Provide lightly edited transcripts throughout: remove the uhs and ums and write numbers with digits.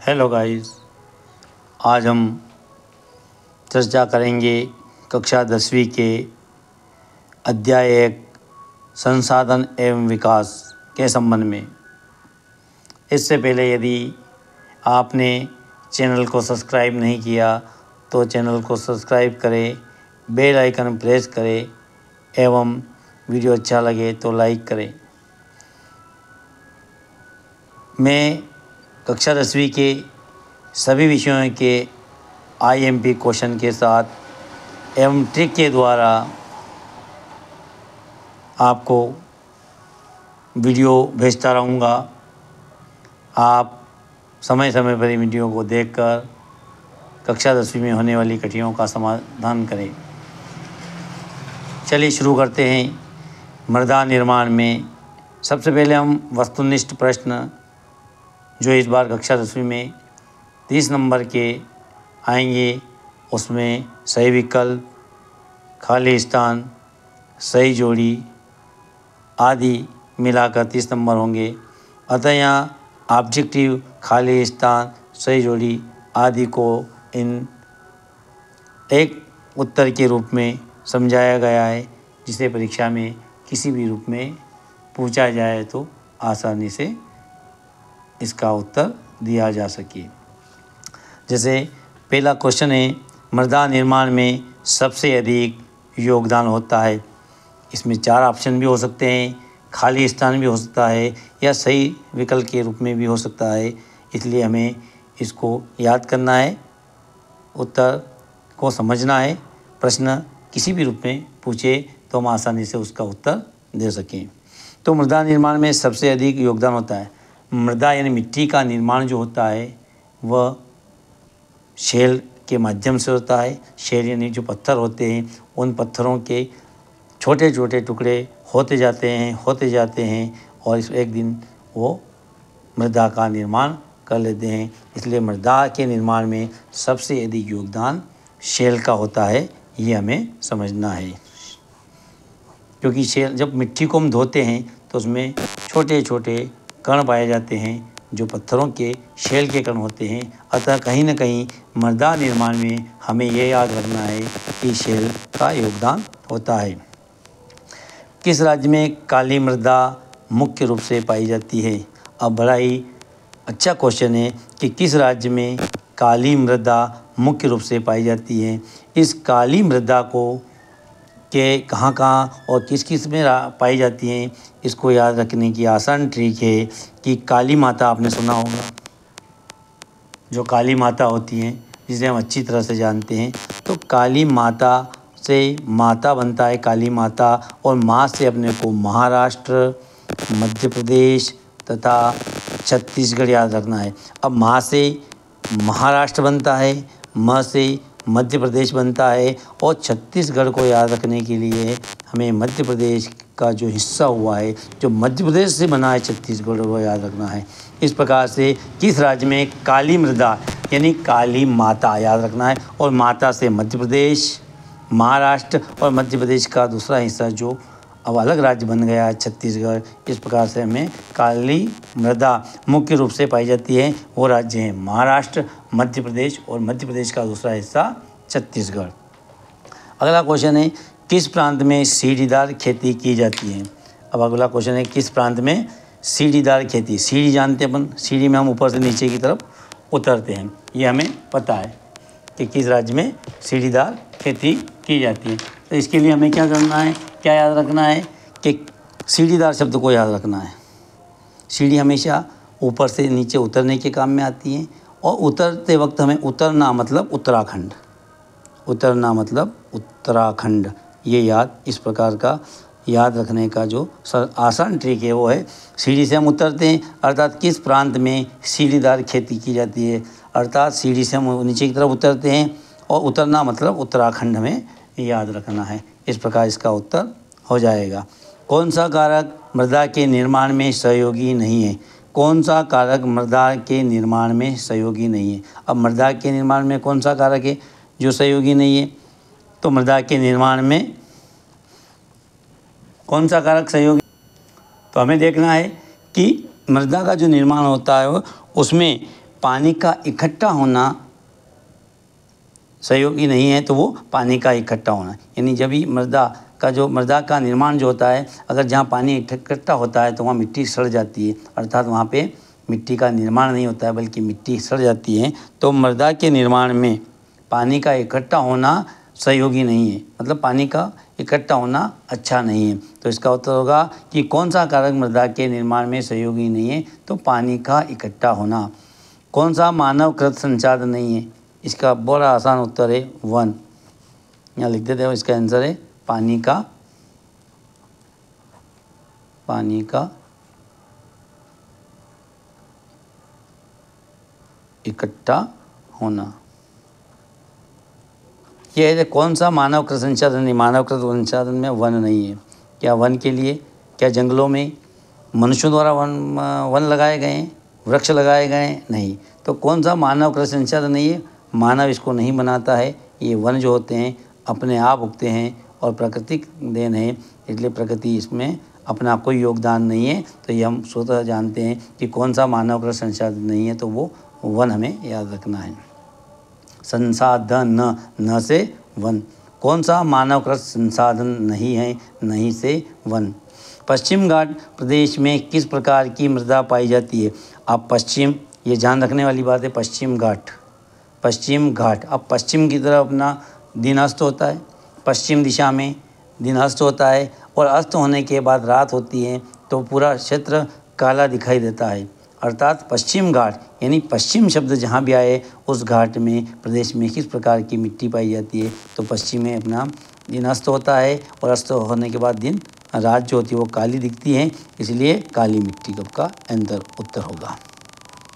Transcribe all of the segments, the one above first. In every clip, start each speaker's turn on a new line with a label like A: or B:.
A: Hello guys, आज हम चर्चा करेंगे कक्षा 10वीं के अध्याय 1 संसाधन एवं विकास के संबंध में। इससे पहले यदि आपने चैनल को सब्सक्राइब नहीं किया तो चैनल को सब्सक्राइब करें, बेल आइकन प्रेस करें एवं वीडियो अच्छा लगे तो लाइक करें। मैं कक्षा 10वीं के सभी विषयों के IMP क्वेश्चन के साथ एवं ट्रिक के द्वारा आपको वीडियो भेजता रहूँगा। आप समय समय पर वीडियो को देखकर कक्षा 10वीं में होने वाली कठिनाइयों का समाधान करें। चलिए शुरू करते हैं। मृदा निर्माण में सबसे पहले हम वस्तुनिष्ठ प्रश्न जो इस बार कक्षा 10वीं में 30 नंबर के आएंगे, उसमें सही विकल्प, खाली स्थान, सही जोड़ी आदि मिलाकर 30 नंबर होंगे। अतः यहाँ ऑब्जेक्टिव, खाली स्थान, सही जोड़ी आदि को इन एक उत्तर के रूप में समझाया गया है, जिसे परीक्षा में किसी भी रूप में पूछा जाए तो आसानी से इसका उत्तर दिया जा सके। जैसे पहला क्वेश्चन है, मृदा निर्माण में सबसे अधिक योगदान होता है। इसमें 4 ऑप्शन भी हो सकते हैं, खाली स्थान भी हो सकता है या सही विकल्प के रूप में भी हो सकता है। इसलिए हमें इसको याद करना है, उत्तर को समझना है। प्रश्न किसी भी रूप में पूछे तो हम आसानी से उसका उत्तर दे सकें। तो मृदा निर्माण में सबसे अधिक योगदान होता है। मृदा यानी मिट्टी का निर्माण जो होता है वह शेल के माध्यम से होता है। शेल यानी जो पत्थर होते हैं, उन पत्थरों के छोटे छोटे टुकड़े होते जाते हैं और इस एक दिन वो मृदा का निर्माण कर लेते हैं। इसलिए मृदा के निर्माण में सबसे अधिक योगदान शेल का होता है, ये हमें समझना है। क्योंकि शेल, जब मिट्टी को हम धोते हैं तो उसमें छोटे छोटे कण पाए जाते हैं जो पत्थरों के शेल के कण होते हैं। अतः कहीं न कहीं मृदा निर्माण में हमें यह याद रखना है कि शेल का योगदान होता है। किस राज्य में काली मृदा मुख्य रूप से पाई जाती है? अब बड़ा ही अच्छा क्वेश्चन है कि किस राज्य में काली मृदा मुख्य रूप से पाई जाती है। इस काली मृदा को के कहाँ और किस किस में पाई जाती हैं, इसको याद रखने की आसान ट्रिक है कि काली माता आपने सुना होगा। जो काली माता होती हैं, जिसे हम अच्छी तरह से जानते हैं, तो काली माता से माता बनता है काली माता, और माँ से अपने को महाराष्ट्र, मध्य प्रदेश तथा छत्तीसगढ़ याद रखना है। अब माँ से महाराष्ट्र बनता है, म से मध्य प्रदेश बनता है, और छत्तीसगढ़ को याद रखने के लिए हमें मध्य प्रदेश का जो हिस्सा हुआ है, जो मध्य प्रदेश से बना है छत्तीसगढ़, वो याद रखना है। इस प्रकार से किस राज्य में काली मृदा यानी काली माता याद रखना है, और माता से मध्य प्रदेश, महाराष्ट्र और मध्य प्रदेश का दूसरा हिस्सा जो अब अलग राज्य बन गया है छत्तीसगढ़। इस प्रकार से हमें काली मृदा मुख्य रूप से पाई जाती है। वो राज्य हैं महाराष्ट्र, मध्य प्रदेश और मध्य प्रदेश का दूसरा हिस्सा छत्तीसगढ़। अगला क्वेश्चन है, किस प्रांत में सीढ़ीदार खेती की जाती है? अब अगला क्वेश्चन है, किस प्रांत में सीढ़ीदार खेती? सीढ़ी जानते हैं अपन, सीढ़ी में हम ऊपर से नीचे की तरफ उतरते हैं। ये हमें पता है कि किस राज्य में सीढ़ीदार खेती की जाती है। तो इसके लिए हमें क्या करना है, क्या याद रखना है कि सीढ़ीदार शब्द को याद रखना है। सीढ़ी हमेशा ऊपर से नीचे उतरने के काम में आती है, और उतरते वक्त हमें उतरना मतलब उत्तराखंड, उतरना मतलब उत्तराखंड, ये याद, इस प्रकार का याद रखने का जो आसान ट्रिक है वो है सीढ़ी से हम उतरते हैं, अर्थात किस प्रांत में सीढ़ीदार खेती की जाती है, अर्थात सीढ़ी से हम नीचे की तरफ उतरते हैं, और उतरना मतलब उत्तराखंड में याद रखना है। इस प्रकार इसका उत्तर हो जाएगा। कौन सा कारक मृदा के निर्माण में सहयोगी नहीं है? कौन सा कारक मृदा के निर्माण में सहयोगी नहीं है? अब मृदा के निर्माण में कौन सा कारक है जो सहयोगी नहीं है? तो मृदा के निर्माण में कौन सा कारक सहयोगी, तो हमें देखना है कि मृदा का जो निर्माण होता है उसमें पानी का इकट्ठा होना सहयोगी नहीं है, तो वो पानी का इकट्ठा होना, यानी जब भी मृदा का निर्माण जो होता है, अगर जहाँ पानी इकट्ठा होता है तो वहाँ मिट्टी सड़ जाती है, अर्थात वहाँ पे मिट्टी का निर्माण नहीं होता है बल्कि मिट्टी सड़ जाती है। तो मृदा के निर्माण में पानी का इकट्ठा होना सहयोगी नहीं है, मतलब पानी का इकट्ठा होना अच्छा नहीं है। तो इसका उत्तर होगा कि कौन सा कारक मृदा के निर्माण में सहयोगी नहीं है, तो पानी का इकट्ठा होना। कौन सा मानवकृत संसाधन नहीं है, इसका बड़ा आसान उत्तर है वन। यहाँ लिख देते हैं, इसका आंसर है पानी का इकट्ठा होना। यह है कौन सा मानवकृत संसाधन नहीं, मानवकृत संसाधन में वन नहीं है। क्या वन के लिए, क्या जंगलों में मनुष्यों द्वारा वन लगाए गए हैं, वृक्ष लगाए गए हैं? नहीं। तो कौन सा मानवकृत संसाधन नहीं है, मानव इसको नहीं बनाता है। ये वन जो होते हैं अपने आप उगते हैं और प्राकृतिक देन है, इसलिए प्रकृति इसमें अपना कोई योगदान नहीं है। तो ये हम स्वतः जानते हैं कि कौन सा मानवकृत संसाधन नहीं है, तो वो वन हमें याद रखना है। संसाधन न से वन, कौन सा मानवकृत संसाधन नहीं है, नहीं से वन। पश्चिम घाट प्रदेश में किस प्रकार की मृदा पाई जाती है? अब पश्चिम, ये ध्यान रखने वाली बात है, पश्चिम घाट। अब पश्चिम की तरफ अपना दिन अस्त होता है, पश्चिम दिशा में दिन अस्त होता है और अस्त होने के बाद रात होती है, तो पूरा क्षेत्र काला दिखाई देता है। अर्थात पश्चिम घाट यानी पश्चिम शब्द जहाँ भी आए उस घाट में प्रदेश में किस प्रकार की मिट्टी पाई जाती है, तो पश्चिम में अपना दिन अस्त होता है और अस्त होने के बाद दिन रात जो होती है वो काली दिखती है, इसलिए काली मिट्टी का आंसर उत्तर होगा।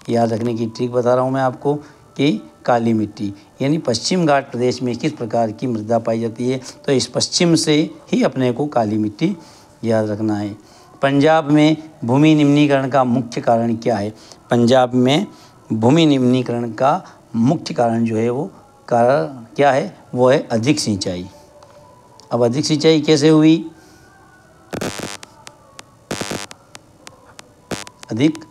A: याद रखने की ट्रिक बता रहा हूँ मैं आपको कि काली मिट्टी यानी पश्चिम घाट प्रदेश में किस प्रकार की मृदा पाई जाती है, तो इस पश्चिम से ही अपने को काली मिट्टी याद रखना है। पंजाब में भूमि निम्नीकरण का मुख्य कारण क्या है? पंजाब में भूमि निम्नीकरण का मुख्य कारण जो है वो कारण क्या है, वो है अधिक सिंचाई। अब अधिक सिंचाई कैसे हुई? अधिक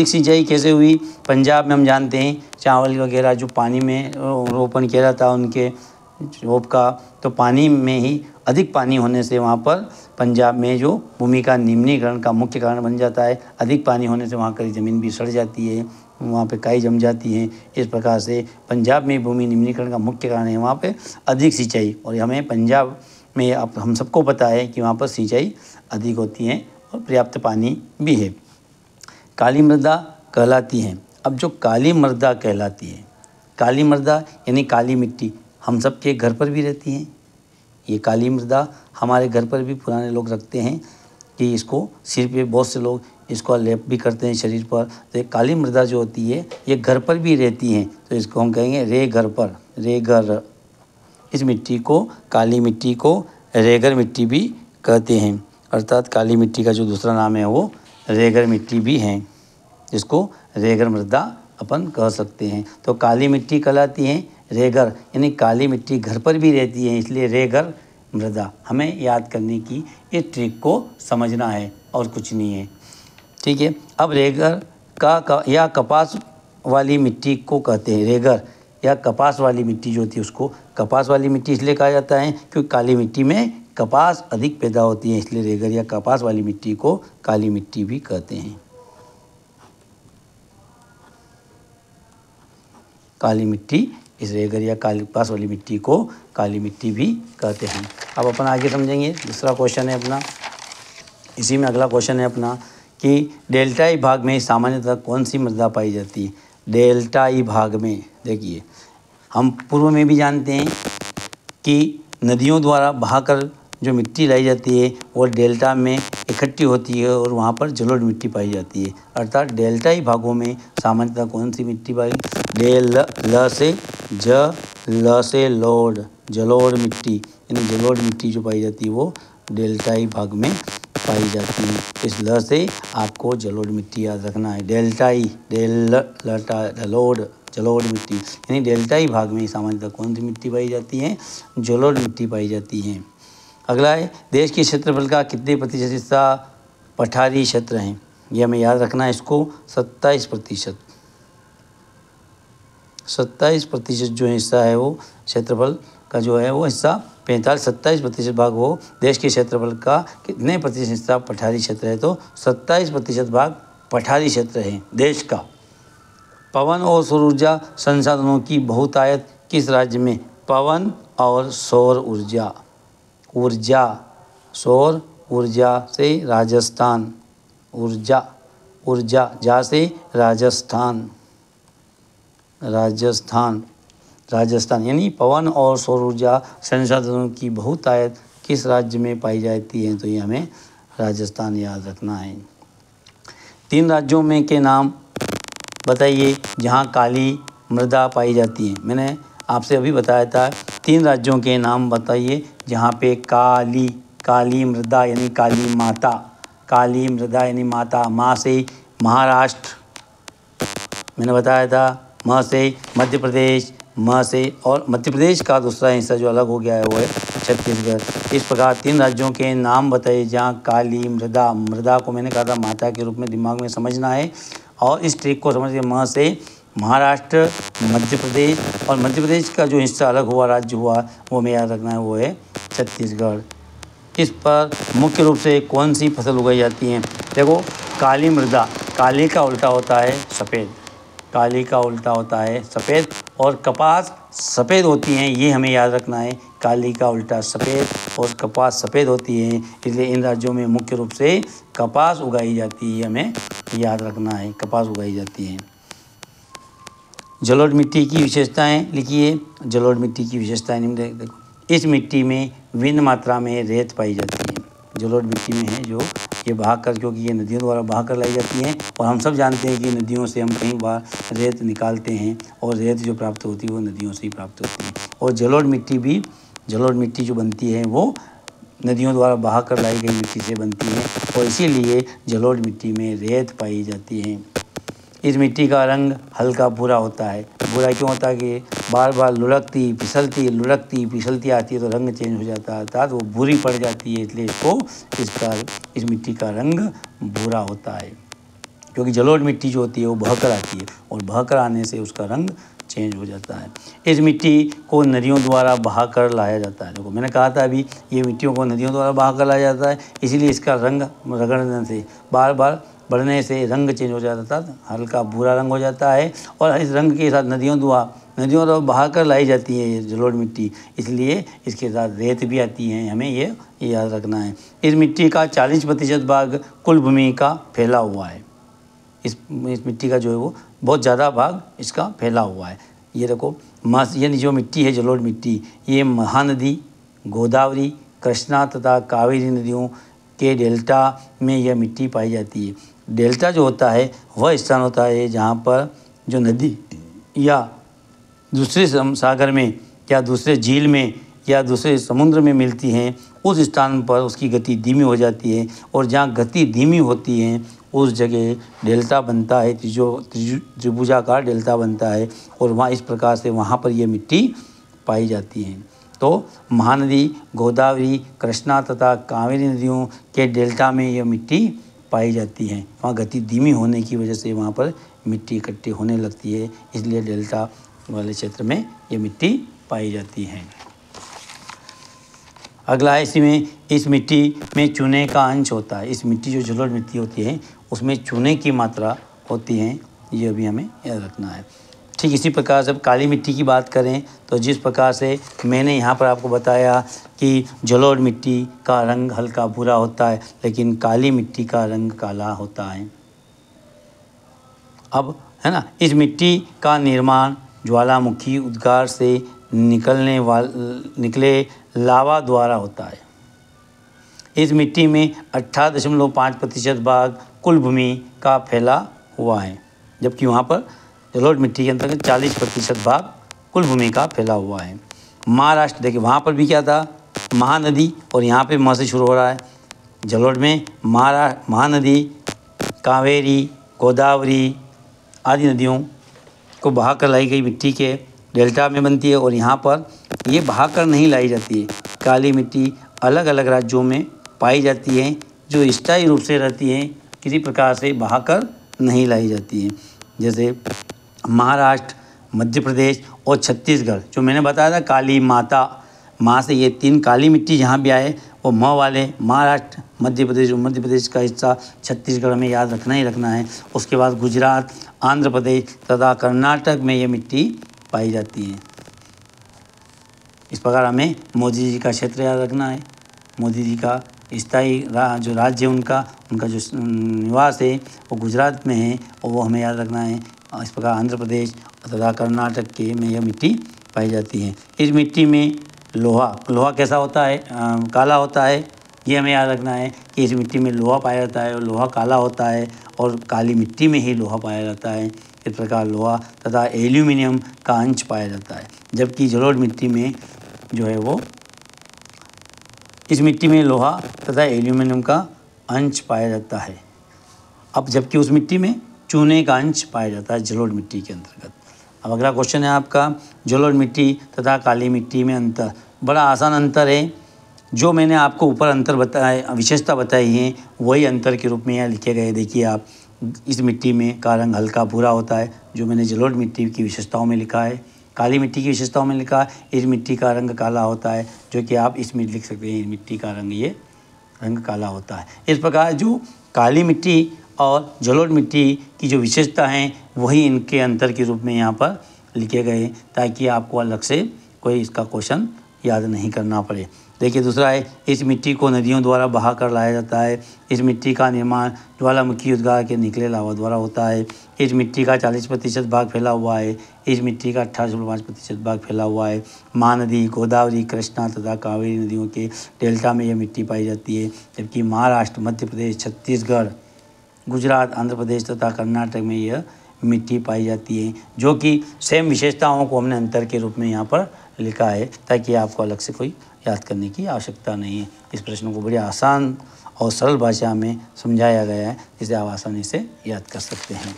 A: सिंचाई कैसे हुई? पंजाब में हम जानते हैं चावल वगैरह जो पानी में रोपण किया जाता है उनके रोप का, तो पानी में ही अधिक पानी होने से वहाँ पर पंजाब में जो भूमि का निम्नीकरण का मुख्य कारण बन जाता है। अधिक पानी होने से वहाँ की ज़मीन भी सड़ जाती है, वहाँ पे काई जम जाती है। इस प्रकार से पंजाब में भूमि निम्नीकरण का मुख्य कारण है वहाँ पे अधिक सिंचाई। और हमें पंजाब में अब हम सबको पता है कि वहाँ पर सिंचाई अधिक होती है और पर्याप्त पानी भी है। काली मृदा कहलाती है। अब जो काली मृदा कहलाती है, काली मृदा यानी काली मिट्टी हम सब के घर पर भी रहती हैं। ये काली मृदा हमारे घर पर भी पुराने लोग रखते हैं कि इसको सिर पे बहुत से लोग इसको लेप भी करते हैं शरीर पर। तो ये काली मृदा जो होती है ये घर पर भी रहती हैं, तो इसको हम कहेंगे रेगर। इस मिट्टी को, काली मिट्टी को रेगर मिट्टी भी कहते हैं। अर्थात काली मिट्टी का जो दूसरा नाम है वो रेगर मिट्टी भी है, जिसको रेगर मृदा अपन कह सकते हैं। तो काली मिट्टी कहलाती है रेगर, यानी काली मिट्टी घर पर भी रहती है, इसलिए रेगर मृदा। हमें याद करने की ये ट्रिक को समझना है और कुछ नहीं है, ठीक है। अब रेगर या कपास वाली मिट्टी को कहते हैं। रेगर या कपास वाली मिट्टी जो होती है उसको कपास वाली मिट्टी इसलिए कहा जाता है क्योंकि काली मिट्टी में कपास अधिक पैदा होती है, इसलिए रेगर या कपास वाली मिट्टी को काली मिट्टी भी कहते हैं। काली मिट्टी, इस रेगर या कपास वाली मिट्टी को काली मिट्टी भी कहते हैं। अब अपन आगे समझेंगे। दूसरा क्वेश्चन है अपना, इसी में अगला क्वेश्चन है अपना कि डेल्टाई भाग में सामान्यतः कौन सी मृदा पाई जाती है? डेल्टाई भाग में देखिए, हम पूर्व में भी जानते हैं कि नदियों द्वारा बहाकर जो मिट्टी लाई जाती है वो डेल्टा में इकट्ठी होती है और वहाँ पर जलोढ़ मिट्टी पाई जाती है। अर्थात डेल्टाई भागों में सामान्यतः कौन सी मिट्टी पाई? ल से लोड, जलोढ़ मिट्टी, यानी जलोढ़ मिट्टी जो पाई जाती है वो डेल्टाई भाग में पाई जाती है। इस ल से आपको जलोढ़ मिट्टी याद रखना है। डेल्टाई, जलोढ़ मिट्टी, यानी डेल्टाई भाग में सामान्यतः कौन सी मिट्टी पाई जाती है? जलोढ़ मिट्टी पाई जाती है। अगला है, देश के क्षेत्रफल का कितने प्रतिशत हिस्सा पठारी क्षेत्र हैं? ये हमें याद रखना है इसको। 27%, 27% जो हिस्सा है वो क्षेत्रफल का जो है वो हिस्सा 27% भाग वो देश के क्षेत्रफल का कितने प्रतिशत हिस्सा पठारी क्षेत्र है, तो 27% भाग पठारी क्षेत्र है देश का। पवन और सौर ऊर्जा संसाधनों की बहुतायत किस राज्य में? पवन और सौर ऊर्जा, सौर ऊर्जा से राजस्थान, ऊर्जा जा से राजस्थान यानी पवन और सौर ऊर्जा संसाधनों की बहुतायत किस राज्य में पाई जाती है, तो ये हमें राजस्थान याद रखना है। 3 राज्यों में के नाम बताइए जहाँ काली मृदा पाई जाती है। मैंने आपसे अभी बताया था 3 राज्यों के नाम बताइए जहाँ पे काली मृदा यानी काली मृदा यानी माता। माँ से महाराष्ट्र मैंने बताया था, म से मध्य प्रदेश, और मध्य प्रदेश का दूसरा हिस्सा जो अलग हो गया है वो है छत्तीसगढ़। इस प्रकार 3 राज्यों के नाम बताइए जहाँ काली मृदा को मैंने कहा था माता के रूप में दिमाग में समझना है, और इस ट्रिक को समझिए। म से महाराष्ट्र, मध्य प्रदेश, और मध्य प्रदेश का जो हिस्सा अलग हुआ राज्य हुआ वो हमें याद रखना है, वो है छत्तीसगढ़। इस पर मुख्य रूप से कौन सी फसल उगाई जाती है? देखो काली मृदा, काली का उल्टा होता है सफ़ेद, और कपास सफ़ेद होती हैं, ये हमें याद रखना है। काली का उल्टा सफ़ेद और कपास सफ़ेद होती है, इसलिए इन राज्यों में मुख्य रूप से कपास उगाई जाती है, हमें याद रखना है, कपास उगाई जाती है। जलोढ़ मिट्टी की विशेषताएं लिखिए। जलोढ़ मिट्टी की विशेषताएं देखो, इस मिट्टी में भिन्न मात्रा में रेत पाई जाती है। जलोढ़ मिट्टी में है जो ये बहाकर, क्योंकि ये नदियों द्वारा बहाकर लाई जाती हैं, और हम सब जानते हैं कि नदियों से हम कई बार रेत निकालते हैं, और रेत जो प्राप्त होती है वो नदियों से ही प्राप्त होती है। और जलोढ़ मिट्टी जो बनती है वो नदियों द्वारा बहाकर लाई गई मिट्टी से बनती है, और इसीलिए जलोढ़ मिट्टी में रेत पाई जाती है। इस मिट्टी का रंग हल्का भूरा होता है। भूरा क्यों होता है कि बार बार लुढ़कती फिसलती आती है तो रंग चेंज हो जाता है, अर्थात वो भूरी पड़ जाती है, इसलिए इस मिट्टी का रंग भूरा होता है, क्योंकि जलोढ़ मिट्टी जो होती है वो बहकर आती है, और बहकर आने से उसका रंग चेंज हो जाता है। इस मिट्टी को नदियों द्वारा बहाकर लाया जाता है। देखो मैंने कहा था अभी, ये मिट्टियों को नदियों द्वारा बहाकर लाया जाता है, इसीलिए इसका रंग रगड़ने से, बार बार बढ़ने से रंग चेंज हो जाता था, हल्का भूरा रंग हो जाता है, और इस रंग के साथ नदियों द्वारा बहाकर लाई जाती है ये जलोढ़ मिट्टी, इसलिए इसके साथ रेत भी आती है, हमें ये याद रखना है। इस मिट्टी का 40% भाग कुल भूमि का फैला हुआ है। इस मिट्टी का जो है वो बहुत ज़्यादा भाग इसका फैला हुआ है। ये देखो ये जो मिट्टी है जलोढ़ मिट्टी, ये महानदी, गोदावरी, कृष्णा तथा कावेरी नदियों के डेल्टा में यह मिट्टी पाई जाती है। डेल्टा जो होता है वह स्थान होता है जहाँ पर जो नदी या दूसरे सागर में या दूसरे झील में या दूसरे समुद्र में मिलती हैं, उस स्थान पर उसकी गति धीमी हो जाती है, और जहाँ गति धीमी होती है उस जगह डेल्टा बनता है, त्रिभुजाकार डेल्टा बनता है, और वहाँ इस प्रकार से वहाँ पर यह मिट्टी पाई जाती है। तो महानदी, गोदावरी, कृष्णा तथा कावेरी नदियों के डेल्टा में यह मिट्टी पाई जाती है। वहाँ गति धीमी होने की वजह से वहाँ पर मिट्टी इकट्ठी होने लगती है, इसलिए डेल्टा वाले क्षेत्र में ये मिट्टी पाई जाती है। अगला है इस मिट्टी में चूने का अंश होता है। इस मिट्टी जो जलोढ़ मिट्टी होती है उसमें चूने की मात्रा होती है, ये भी हमें याद रखना है। ठीक इसी प्रकार से अब काली मिट्टी की बात करें तो जिस प्रकार से मैंने यहाँ पर आपको बताया कि जलोढ़ मिट्टी का रंग हल्का भूरा होता है, लेकिन काली मिट्टी का रंग काला होता है। अब है ना, इस मिट्टी का निर्माण ज्वालामुखी उद्गार से निकले लावा द्वारा होता है। इस मिट्टी में 18.5% भाग कुल भूमि का फैला हुआ है, जबकि वहाँ पर जलोढ़ मिट्टी के अंतर्गत 40% भाग कुल भूमि का फैला हुआ है। महाराष्ट्र देखिए, वहाँ पर भी क्या था, महानदी, और यहाँ पे म से शुरू हो रहा है। जलोढ़ में महानदी, कावेरी, गोदावरी आदि नदियों को बहाकर लाई गई मिट्टी के डेल्टा में बनती है, और यहाँ पर ये बहाकर नहीं लाई जाती है। काली मिट्टी अलग अलग राज्यों में पाई जाती है, जो स्थायी रूप से रहती है, किसी प्रकार से बहाकर नहीं लाई जाती है। जैसे महाराष्ट्र, मध्य प्रदेश और छत्तीसगढ़, जो मैंने बताया था काली माता, माँ से ये 3 काली मिट्टी जहाँ भी आए वो म वाले महाराष्ट्र, मध्य प्रदेश का हिस्सा, छत्तीसगढ़ में याद रखना ही रखना है। उसके बाद गुजरात, आंध्र प्रदेश तथा कर्नाटक में ये मिट्टी पाई जाती है। इस प्रकार हमें मोदी जी का क्षेत्र याद रखना है। मोदी जी का स्थायी जो राज्य है उनका जो निवास है वो गुजरात में है और वो हमें याद रखना है। इस प्रकार आंध्र प्रदेश तथा कर्नाटक के में यह मिट्टी पाई जाती है। इस मिट्टी में लोहा कैसा होता है, काला होता है। ये हमें याद रखना है कि इस मिट्टी में लोहा पाया जाता है और लोहा काला होता है और काली मिट्टी में ही लोहा पाया जाता है। इस प्रकार लोहा तथा एल्यूमिनियम का अंश पाया जाता है, जबकि जलोढ़ मिट्टी में जो है वो इस मिट्टी में लोहा तथा एल्यूमिनियम का अंश पाया जाता है। अब जबकि उस मिट्टी में चूने का अंश पाया जाता है जलोढ़ मिट्टी के अंतर्गत। अब अगला क्वेश्चन है आपका, जलोढ़ मिट्टी तथा काली मिट्टी में अंतर। बड़ा आसान अंतर है। जो मैंने आपको ऊपर अंतर बताया, विशेषता बताई है, वही अंतर के रूप में यहाँ लिखे गए। देखिए आप, इस मिट्टी में का रंग हल्का भूरा होता है, जो मैंने जलोढ़ मिट्टी की विशेषताओं में लिखा है। काली मिट्टी की विशेषताओं में लिखा है इस मिट्टी का रंग काला होता है, जो कि आप इसमें लिख सकते हैं, मिट्टी का रंग ये रंग काला होता है। इस प्रकार जो काली मिट्टी और जलोढ़ मिट्टी की जो विशेषता हैं वही इनके अंतर के रूप में यहाँ पर लिखे गए, ताकि आपको अलग से कोई इसका क्वेश्चन याद नहीं करना पड़े। देखिए दूसरा है, इस मिट्टी को नदियों द्वारा बहा कर लाया जाता है। इस मिट्टी का निर्माण ज्वालामुखी उद्गार के निकले लावा द्वारा होता है। इस मिट्टी का 40% भाग फैला हुआ है। इस मिट्टी का 18.5% भाग फैला हुआ है। महानदी, गोदावरी, कृष्णा तथा कावेरी नदियों के डेल्टा में यह मिट्टी पाई जाती है, जबकि महाराष्ट्र, मध्य प्रदेश, छत्तीसगढ़, गुजरात, आंध्र प्रदेश तथा कर्नाटक में यह मिट्टी पाई जाती है। जो कि सेम विशेषताओं को हमने अंतर के रूप में यहाँ पर लिखा है, ताकि आपको अलग से कोई याद करने की आवश्यकता नहीं है। इस प्रश्न को बड़ी आसान और सरल भाषा में समझाया गया है, जिसे आप आसानी से याद कर सकते हैं।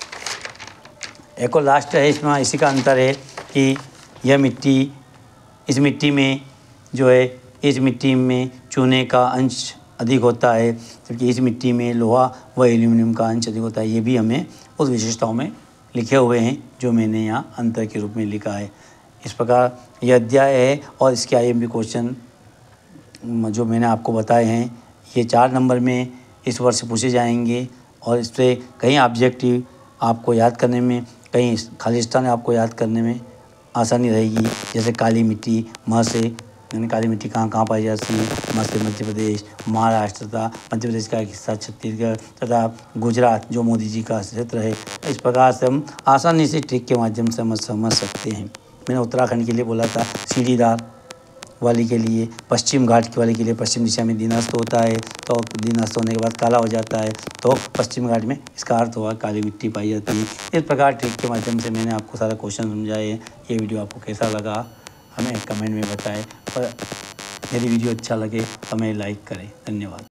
A: एक और लास्ट है, इसमें इसी का अंतर है कि यह मिट्टी, इस मिट्टी में जो है, इस मिट्टी में चूने का अंश अधिक होता है, जबकि इस मिट्टी में लोहा व एल्यूमिनियम का अंश अधिक होता है। ये भी हमें उस विशेषताओं में लिखे हुए हैं जो मैंने यहाँ अंतर के रूप में लिखा है। इस प्रकार यह अध्याय है और इसके IMP क्वेश्चन जो मैंने आपको बताए हैं ये 4 नंबर में इस वर्ष पूछे जाएंगे, और इससे कई ऑब्जेक्टिव आपको याद करने में, कई खालिस्तान आपको याद करने में आसानी रहेगी। जैसे काली मिट्टी, म से यानी काली मिट्टी कहाँ पाई जाती है, म से मध्य प्रदेश, महाराष्ट्र तथा मध्य प्रदेश का एक हिस्सा छत्तीसगढ़ तथा गुजरात जो मोदी जी का क्षेत्र है। इस प्रकार से हम आसानी से ट्रिक के माध्यम से समझ सकते हैं। मैंने उत्तराखंड के लिए बोला था, सीढ़ीदार वाली के लिए, पश्चिम घाट की वाली के लिए पश्चिम दिशा में दिनास्त होता है, तो दिनास्त होने के बाद काला हो जाता है, तो पश्चिम घाट में इसका अर्थ हुआ काली मिट्टी पाई जाती है। इस प्रकार ट्रिक के माध्यम से मैंने आपको सारा क्वेश्चन समझाए हैं। ये वीडियो आपको कैसा लगा हमें कमेंट में बताएं, और यदि वीडियो अच्छा लगे तो हमें लाइक करें। धन्यवाद।